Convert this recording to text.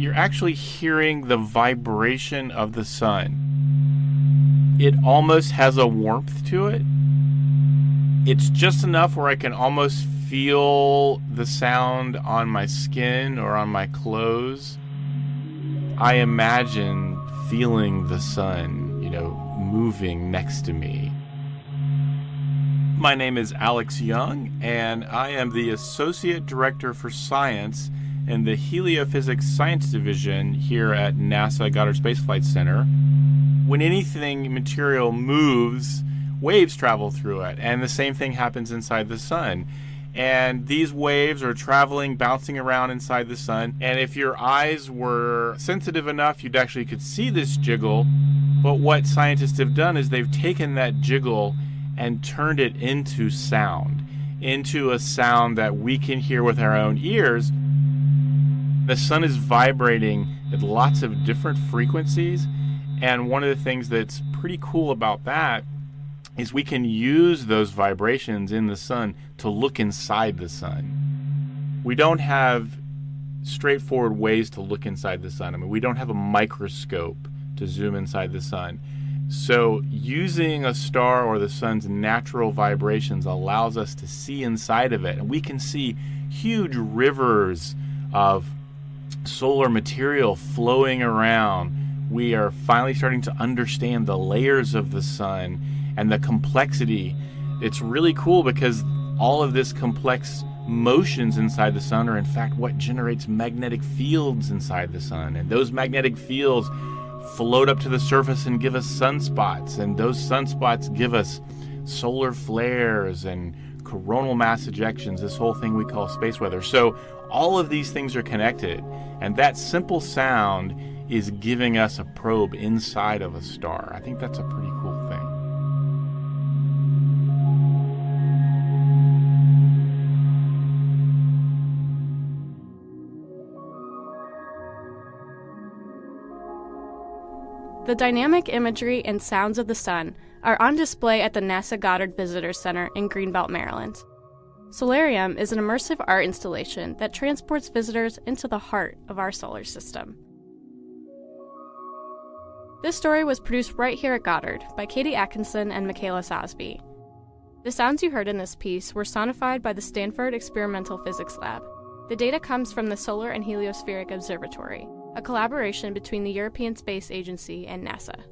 you're actually hearing the vibration of the sun. It almost has a warmth to it. It's just enough where I can almost feel the sound on my skin or on my clothes. I imagine feeling the sun, moving next to me. My name is Alex Young, and I am the Associate Director for Science in the Heliophysics Science Division here at NASA Goddard Space Flight Center. When anything material moves, waves travel through it, and the same thing happens inside the sun. And these waves are traveling, bouncing around inside the sun. And if your eyes were sensitive enough, you actually could see this jiggle. But what scientists have done is they've taken that jiggle and turned it into sound, into a sound that we can hear with our own ears. The sun is vibrating at lots of different frequencies. And one of the things that's pretty cool about that is we can use those vibrations in the sun to look inside the sun. We don't have straightforward ways to look inside the sun. I mean, we don't have a microscope to zoom inside the sun. So using a star or the sun's natural vibrations allows us to see inside of it. And we can see huge rivers of solar material flowing around. We are finally starting to understand the layers of the sun and the complexity. It's really cool because all of this complex motions inside the sun are in fact what generates magnetic fields inside the sun. And those magnetic fields float up to the surface and give us sunspots. And those sunspots give us solar flares and coronal mass ejections, this whole thing we call space weather. So all of these things are connected. And that simple sound is giving us a probe inside of a star. I think that's a pretty cool thing. The dynamic imagery and sounds of the sun are on display at the NASA Goddard Visitor Center in Greenbelt, Maryland. Solarium is an immersive art installation that transports visitors into the heart of our solar system. This story was produced right here at Goddard by Katie Atkinson and Michaela Sosby. The sounds you heard in this piece were sonified by the Stanford Experimental Physics Lab. The data comes from the Solar and Heliospheric Observatory, a collaboration between the European Space Agency and NASA.